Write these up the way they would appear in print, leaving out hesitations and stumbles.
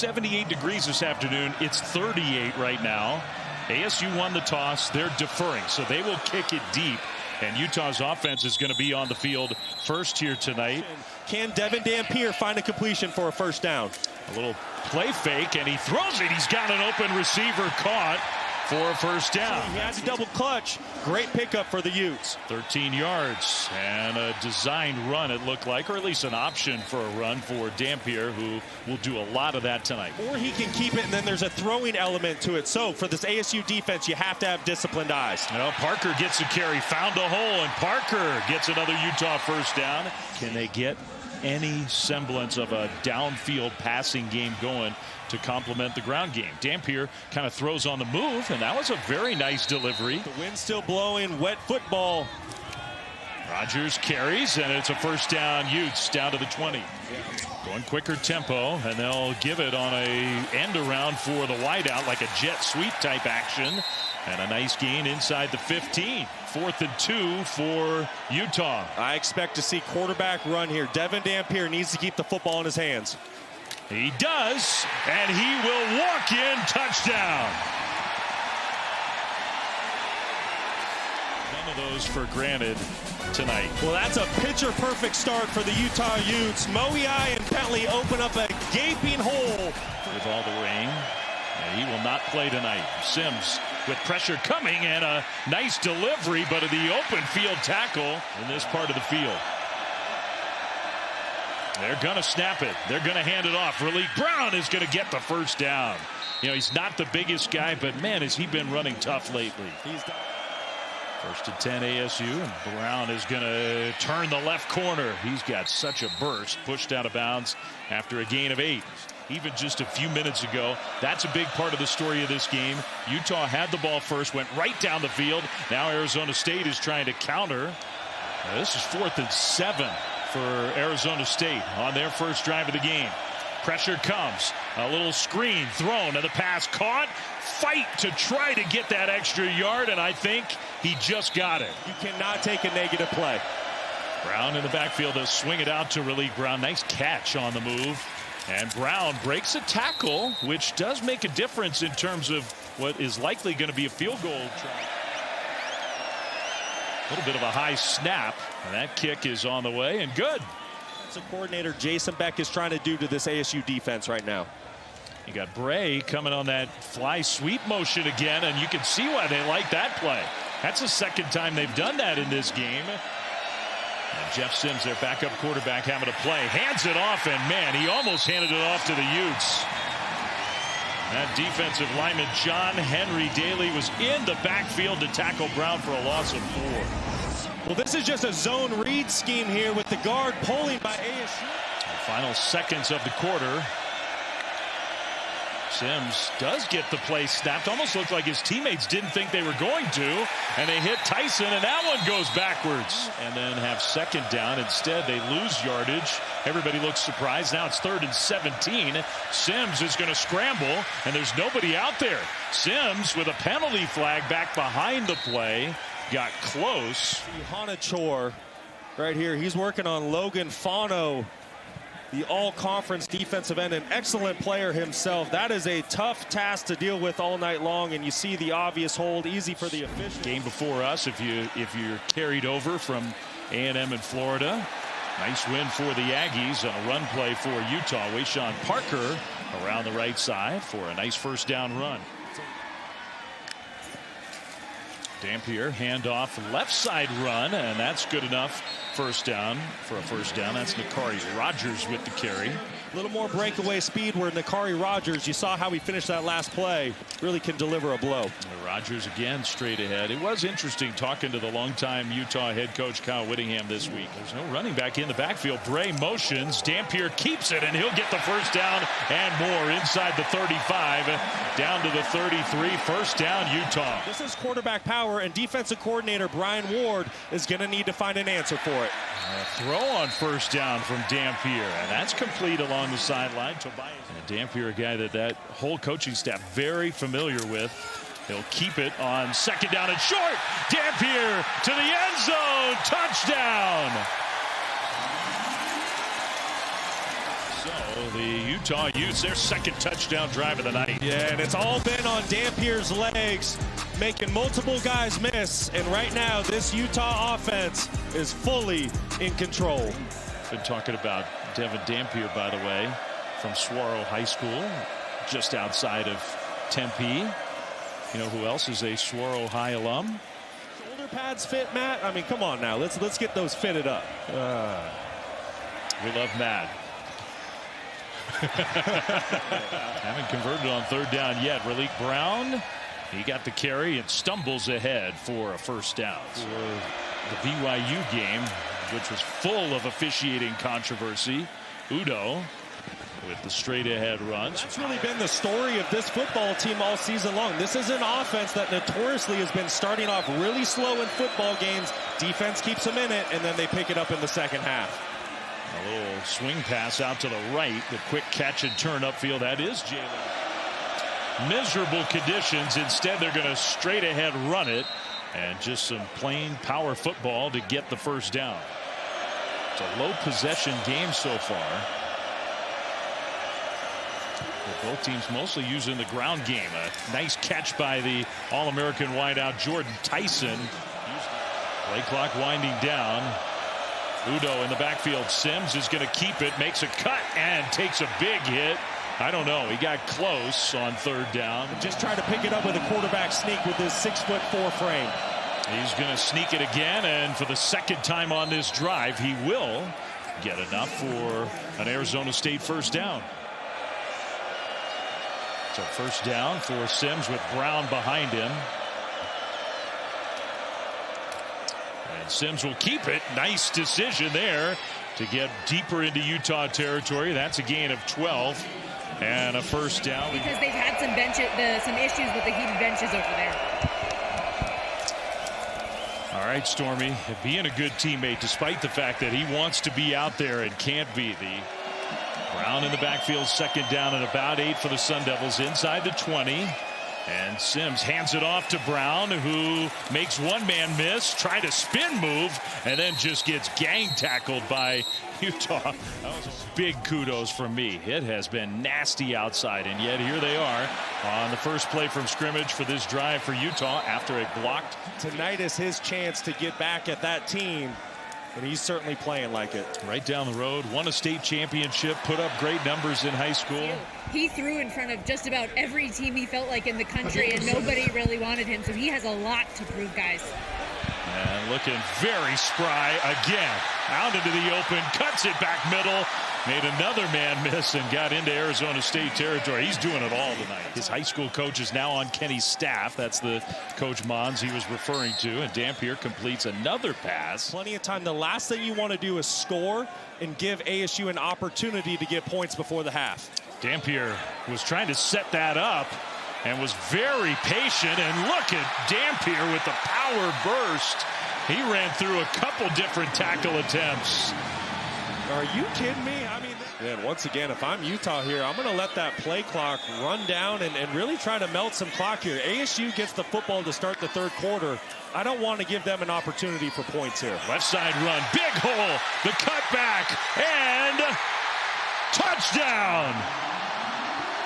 78 degrees this afternoon. It's 38 right now. ASU won the toss. They're deferring, so they will kick it deep. And Utah's offense is going to be on the field first here tonight. Can Devin Dampier find a completion for a first down? A little play fake, and he throws it. He's got an open receiver caught for a first down. He has a double clutch. Great pickup for the Utes. 13 yards and a designed run, it looked like, or at least an option for a run for Dampier, who will do a lot of that tonight. Or he can keep it, and then there's a throwing element to it. So for this ASU defense, you have to have disciplined eyes. Well, Parker gets a carry, found a hole, and Parker gets another Utah first down. Can they get any semblance of a downfield passing game going to complement the ground game? Dampier kind of throws on the move, and that was a very nice delivery. The wind's still blowing, wet football. Rodgers carries, and it's a first down. Utes down to the 20. Going quicker tempo, and they'll give it on a end around for the wideout, like a jet sweep type action. And a nice gain inside the 15. 4th and 2 for Utah. I expect to see quarterback run here. Devin Dampier needs to keep the football in his hands. He does, and he will walk in. Touchdown. None of those for granted tonight. Well, that's a picture-perfect start for the Utah Utes. Moei and Bentley open up a gaping hole. With all the rain, and he will not play tonight. Sims with pressure coming, and a nice delivery, but the open field tackle in this part of the field. They're going to snap it. They're going to hand it off. Raleigh Brown is going to get the first down. You know, he's not the biggest guy, but man, has he been running tough lately. First and 10 ASU, and Brown is going to turn the left corner. He's got such a burst, pushed out of bounds after a gain of 8. Even just a few minutes ago, that's a big part of the story of this game. Utah had the ball first, went right down the field. Now Arizona State is trying to counter. Now, this is 4th and 7 for Arizona State on their first drive of the game. Pressure comes, a little screen thrown, and the pass caught. Fight to try to get that extra yard, and I think he just got it. You cannot take a negative play. Brown in the backfield to swing it out to Raleigh Brown. Nice catch on the move. And Brown breaks a tackle, which does make a difference in terms of what is likely going to be a field goal try. A little bit of a high snap, and that kick is on the way, and good. That's what coordinator Jason Beck is trying to do to this ASU defense right now. You got Bray coming on that fly sweep motion again, and you can see why they like that play. That's the second time they've done that in this game. And Jeff Sims, their backup quarterback, having to play. Hands it off, and man, he almost handed it off to the Utes. That defensive lineman, John Henry Daly, was in the backfield to tackle Brown for a loss of 4. Well, this is just a zone read scheme here with the guard pulling by ASU. The final seconds of the quarter. Sims does get the play snapped. Almost looked like his teammates didn't think they were going to. And they hit Tyson, and that one goes backwards. And then have second down. Instead, they lose yardage. Everybody looks surprised. Now it's 3rd and 17. Sims is going to scramble, and there's nobody out there. Sims with a penalty flag back behind the play. Got close. Hanachor right here. He's working on Logan Fano, the all-conference defensive end, an excellent player himself. That is a tough task to deal with all night long, and you see the obvious hold. Easy for the officials. Game before us, if you're carried over from A&M in Florida. Nice win for the Aggies on a run play for Utah. Wayshawn Parker around the right side for a nice first down run. Dampier handoff left side run, and that's good enough. First down for a first down. That's Nakari Rodgers with the carry. A little more breakaway speed where Nakari Rodgers, you saw how he finished that last play, really can deliver a blow. Rodgers again straight ahead. It was interesting talking to the longtime Utah head coach Kyle Whittingham this week. There's no running back in the backfield. Bray motions. Dampier keeps it, and he'll get the first down and more inside the 35 down to the 33. First down, Utah. This is quarterback power, and defensive coordinator Brian Ward is going to need to find an answer for it. A throw on first down from Dampier, and that's complete along the sideline. And Dampier, a guy that whole coaching staff very familiar with. He'll keep it on second down and short. Dampier to the end zone. Touchdown. So the Utah Utes, their second touchdown drive of the night. Yeah, and it's all been on Dampier's legs, making multiple guys miss. And right now, this Utah offense is fully in control. Been talking about Devin Dampier, by the way, from Saguaro High School, just outside of Tempe. You know who else is a Saguaro High alum? Shoulder pads fit, Matt? I mean, come on now. Let's get those fitted up. We love Matt. Haven't converted on third down yet. Raleigh Brown, he got the carry and stumbles ahead for a first down. For the BYU game, which was full of officiating controversy, Udo with the straight ahead runs. That's really been the story of this football team all season long. This is an offense that notoriously has been starting off really slow in football games. Defense keeps them in it, and then they pick it up in the second half. A little swing pass out to the right. The quick catch and turn upfield. That is Jalen. Miserable conditions. Instead, they're going to straight ahead run it. And just some plain power football to get the first down. It's a low possession game so far. Both teams mostly using the ground game. A nice catch by the All-American wideout Jordan Tyson. Play clock winding down. Udo in the backfield. Sims is going to keep it, makes a cut, and takes a big hit. I don't know. He got close on third down. Just try to pick it up with a quarterback sneak with his 6'4" frame. He's going to sneak it again, and for the second time on this drive, he will get enough for an Arizona State first down. So first down for Sims with Brown behind him. And Sims will keep it. Nice decision there to get deeper into Utah territory. That's a gain of 12 and a first down. Because they've had some issues with the heated benches over there. All right, Stormy, being a good teammate despite the fact that he wants to be out there and can't be. The Brown in the backfield, second down and about 8 for the Sun Devils inside the 20. And Sims hands it off to Brown, who makes one man miss, try to spin move, and then just gets gang tackled by Utah. That was big kudos from me. It has been nasty outside, and yet here they are on the first play from scrimmage for this drive for Utah after a blocked. Tonight is his chance to get back at that team, and he's certainly playing like it. Right down the road, won a state championship, put up great numbers in high school. He threw in front of just about every team he felt like in the country, and nobody really wanted him, so he has a lot to prove, guys. And looking very spry again. Out into the open, cuts it back middle, made another man miss and got into Arizona State territory. He's doing it all tonight. His high school coach is now on Kenny's staff. That's the Coach Mons he was referring to. And Dampier completes another pass. Plenty of time. The last thing you want to do is score and give ASU an opportunity to get points before the half. Dampier was trying to set that up and was very patient. And look at Dampier with the power burst. He ran through a couple different tackle attempts. Are you kidding me? I mean, and once again, if I'm Utah here, I'm going to let that play clock run down and really try to melt some clock here. ASU gets the football to start the third quarter. I don't want to give them an opportunity for points here. Left side run, big hole, the cutback, and touchdown.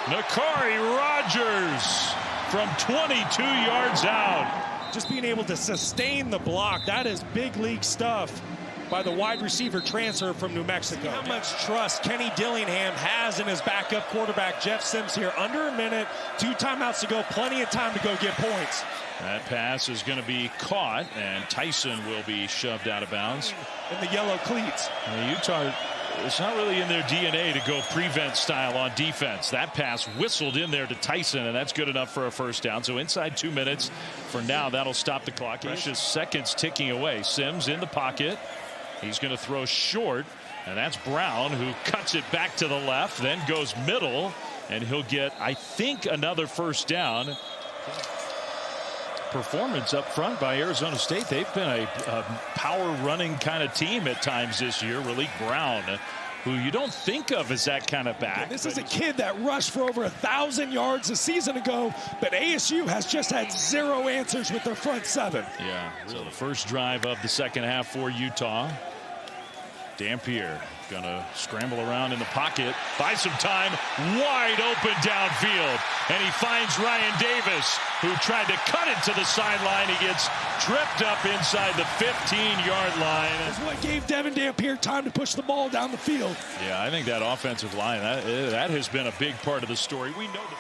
Nakari Rogers from 22 yards out. Just being able to sustain the block, that is big league stuff by the wide receiver transfer from New Mexico. How much trust Kenny Dillingham has in his backup quarterback, Jeff Sims, here. Under a minute, 2 timeouts to go, plenty of time to go get points. That pass is going to be caught, and Tyson will be shoved out of bounds. In the yellow cleats. Utah, it's not really in their DNA to go prevent style on defense. That pass whistled in there to Tyson, and that's good enough for a first down. So inside 2 minutes for now, that'll stop the clock. Precious seconds ticking away. Sims in the pocket. He's going to throw short, and that's Brown, who cuts it back to the left, then goes middle, and he'll get, I think, another first down. Performance up front by Arizona State. They've been a power running kind of team at times this year. Raleigh Brown, who you don't think of as that kind of back. This is a kid that rushed for over 1,000 yards a season ago, but ASU has just had 0 answers with their front 7. Yeah, so the first drive of the second half for Utah. Dampier gonna scramble around in the pocket, buy some time, wide open downfield, and he finds Ryan Davis, who tried to cut it to the sideline. He gets tripped up inside the 15-yard line. That's what gave Devin Dampier time to push the ball down the field. Yeah, I think that offensive line, that has been a big part of the story. We know that.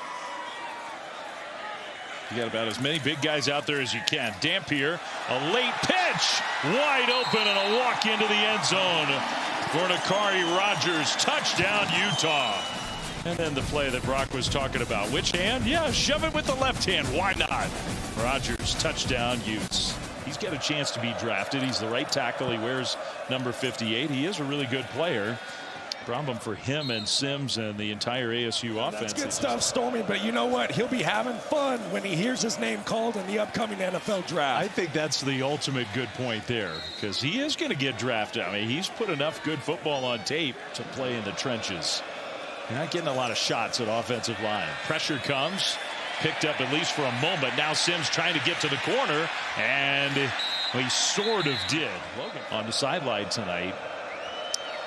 You got about as many big guys out there as you can. Dampier, a late pitch, wide open, and a walk into the end zone for Nakari Rogers. Touchdown, Utah. And then the play that Brock was talking about. Which hand? Yeah, shove it with the left hand. Why not? Rogers, touchdown, Utes. He's got a chance to be drafted. He's the right tackle. He wears number 58. He is a really good player. Problem for him and Sims and the entire ASU offense. That's good stuff, Stormy, but you know what? He'll be having fun when he hears his name called in the upcoming NFL draft. I think that's the ultimate good point there, because he is going to get drafted. I mean, he's put enough good football on tape to play in the trenches. You're not getting a lot of shots at offensive line. Pressure comes, picked up at least for a moment. Now Sims trying to get to the corner, and he sort of did. Logan on the sideline tonight.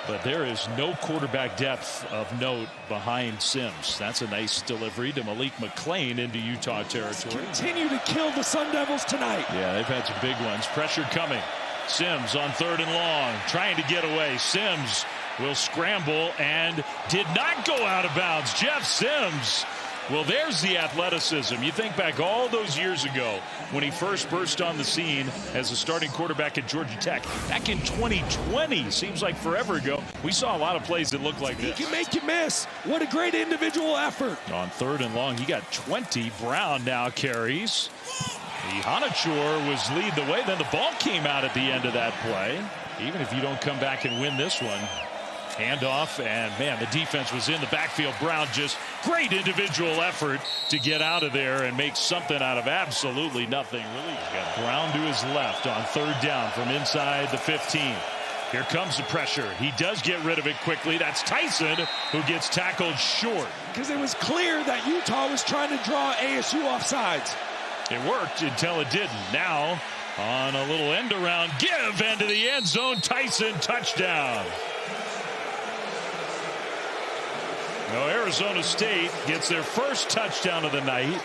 But there is no quarterback depth of note behind Sims. That's a nice delivery to Malik McClain into Utah territory. Continue to kill the Sun Devils tonight. Yeah, they've had some big ones. Pressure coming. Sims on 3rd and long, trying to get away. Sims will scramble and did not go out of bounds. Jeff Sims. Well, there's the athleticism. You think back all those years ago when he first burst on the scene as a starting quarterback at Georgia Tech. Back in 2020, seems like forever ago, we saw a lot of plays that looked like this. He can make you miss. What a great individual effort. On 3rd and long, he got 20. Brown now carries. Hanachor was lead the way. Then the ball came out at the end of that play. Even if you don't come back and win this one. Handoff, and man, the defense was in the backfield. Brown, just great individual effort to get out of there and make something out of absolutely nothing. Really got Brown to his left on 3rd down from inside the 15. Here comes the pressure. He does get rid of it quickly. That's Tyson, who gets tackled short. Because it was clear that Utah was trying to draw ASU offsides. It worked until it didn't. Now on a little end around give into the end zone. Tyson, touchdown. Now Arizona State gets their first touchdown of the night.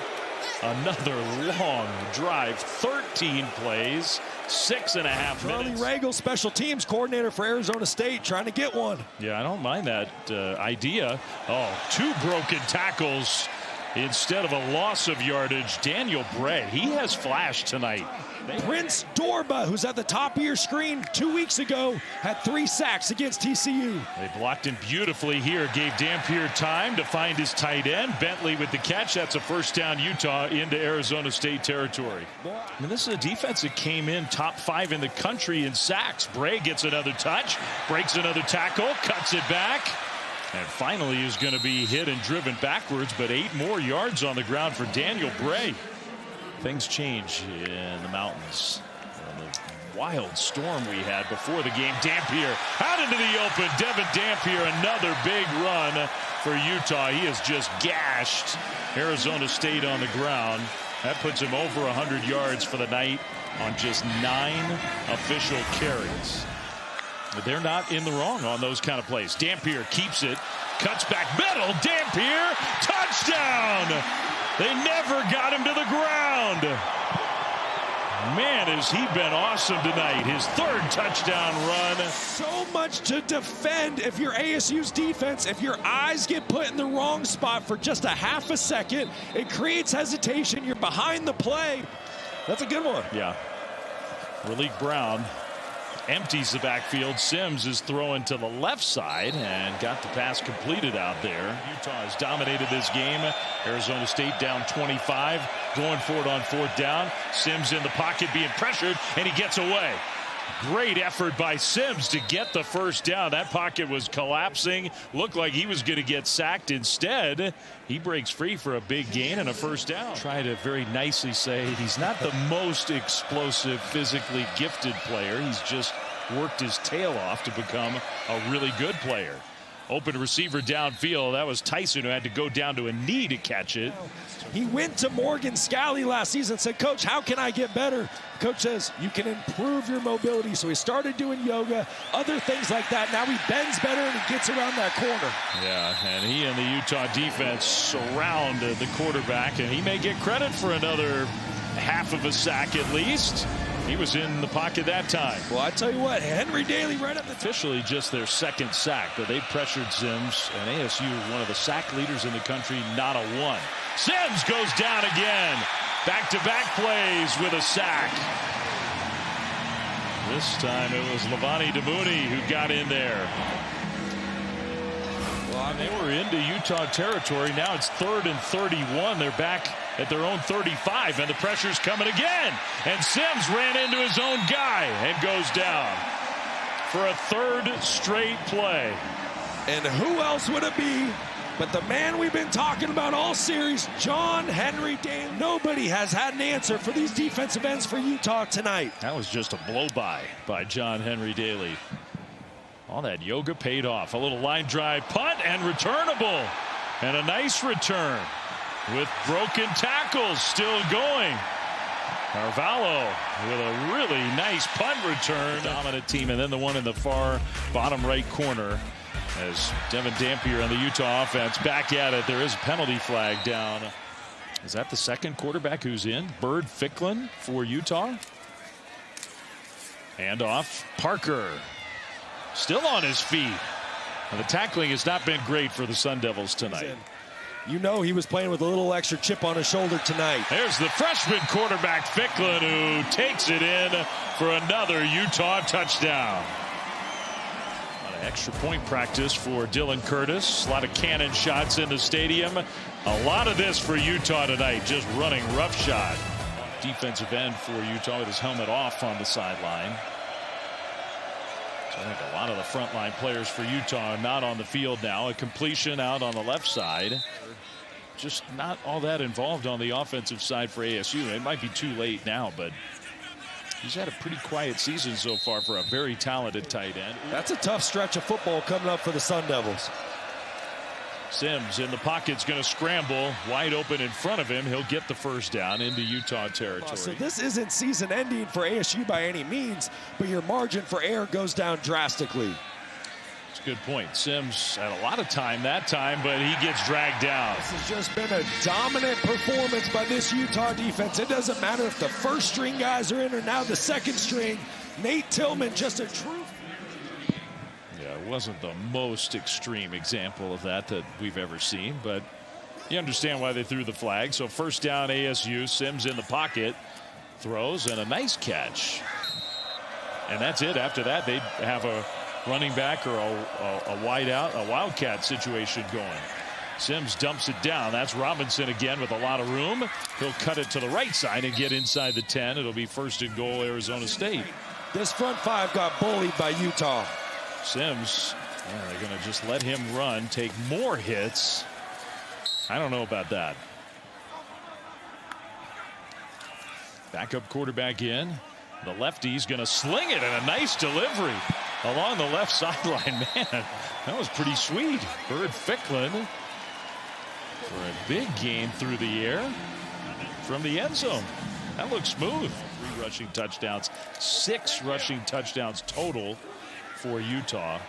Another long drive, 13 plays, 6.5 minutes. Charlie Ragle, special teams coordinator for Arizona State, trying to get one. Yeah, I don't mind that idea. Oh, 2 broken tackles instead of a loss of yardage. Daniel Bray, he has flashed tonight. Prince Dorba, who's at the top of your screen 2 weeks ago, had 3 sacks against TCU. They blocked him beautifully here. Gave Dampier time to find his tight end. Bentley with the catch. That's a 1st down Utah into Arizona State territory. I mean, this is a defense that came in top 5 in the country in sacks. Bray gets another touch, breaks another tackle, cuts it back. And finally is going to be hit and driven backwards, but 8 more yards on the ground for Daniel Bray. Things change in the mountains. The wild storm we had before the game. Dampier out into the open. Devin Dampier, another big run for Utah. He has just gashed Arizona State on the ground. That puts him over 100 yards for the night on just 9 official carries. But they're not in the wrong on those kind of plays. Dampier keeps it, cuts back middle. Dampier, touchdown! They never got him to the ground. Man, has he been awesome tonight. His 3rd touchdown run. So much to defend if you're ASU's defense. If your eyes get put in the wrong spot for just a half a second, it creates hesitation. You're behind the play. That's a good one. Yeah. Raleek Brown empties the backfield. Sims is throwing to the left side and got the pass completed out there. Utah has dominated this game. Arizona State down 25, going for it on 4th down. Sims in the pocket being pressured, and he gets away. Great effort by Sims to get the 1st down. That pocket was collapsing. Looked like he was going to get sacked. Instead, he breaks free for a big gain and a 1st down. Try to very nicely say he's not the most explosive, physically gifted player. He's just worked his tail off to become a really good player. open receiver downfield. That was Tyson who had to go down to a knee to catch it. He went to Morgan Scalley last season and said, "Coach, how can I get better?" Coach says, "You can improve your mobility." So he started doing yoga, other things like that. Now he bends better and he gets around that corner. Yeah, and he and the Utah defense surround the quarterback, and he may get credit for another half of a sack at least. He was in the pocket that time. Well, I tell you what, Henry Daly right up the Officially just their second sack, but they pressured Sims, and ASU, one of the sack leaders in the country, not a one. Sims goes down again. Back-to-back plays with a sack. This time it was Levani Damuni who got in there. Well, they were into Utah territory. Now it's 3rd and 31. They're back at their own 35, and the pressure's coming again. And Sims ran into his own guy and goes down for a 3rd straight play. And who else would it be but the man we've been talking about all series, John Henry Daly? Nobody has had an answer for these defensive ends for Utah tonight. That was just a blow-by by John Henry Daly. All that yoga paid off. A little line drive punt and returnable. And a nice return with broken tackles still going. Carvalho with a really nice punt return. Dominant team, and then the one in the far bottom right corner as Devin Dampier on the Utah offense back at it. There is a penalty flag down. Is that the second quarterback who's in? Bird Ficklin for Utah. Hand off. Parker still on his feet. And the tackling has not been great for the Sun Devils tonight. You know he was playing with a little extra chip on his shoulder tonight. There's the freshman quarterback Ficklin who takes it in for another Utah touchdown. A lot of extra point practice for Dylan Curtis. A lot of cannon shots in the stadium. A lot of this for Utah tonight, just running roughshod. Defensive end for Utah with his helmet off on the sideline. So I think a lot of the frontline players for Utah are not on the field now. A completion out on the left side. Just not all that involved on the offensive side for ASU. It might be too late now, but he's had a pretty quiet season so far for a very talented tight end. That's a tough stretch of football coming up for the Sun Devils. Sims in the pocket's going to scramble wide open in front of him. He'll get the first down into Utah territory. So this isn't season ending for ASU by any means, but your margin for error goes down drastically. That's a good point. Sims had a lot of time that time, but he gets dragged down. This has just been a dominant performance by this Utah defense. It doesn't matter if the first string guys are in or now the second string. Nate Tillman, just a true. Yeah, it wasn't the most extreme example of that we've ever seen, but you understand why they threw the flag. So first down ASU. Sims in the pocket, throws, and a nice catch. And that's it. After that, they have a running back or a wide out, a wildcat situation going. Sims dumps it down. That's Robinson again with a lot of room. He'll cut it to the right side and get inside the 10. It'll be 1st and goal, Arizona State. This front five got bullied by Utah. Sims, yeah, they're going to just let him run, take more hits. I don't know about that. Backup quarterback in. The lefty's going to sling it, and a nice delivery along the left sideline. Man, that was pretty sweet. Bird Ficklin for a big gain through the air from the end zone. That looks smooth. 3 rushing touchdowns, 6 rushing touchdowns total for Utah.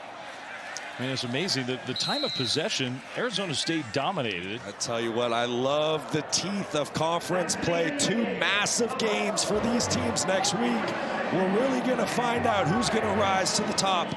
I mean, it's amazing that the time of possession, Arizona State dominated. I tell you what, I love the teeth of conference play. 2 massive games for these teams next week. We're really going to find out who's going to rise to the top.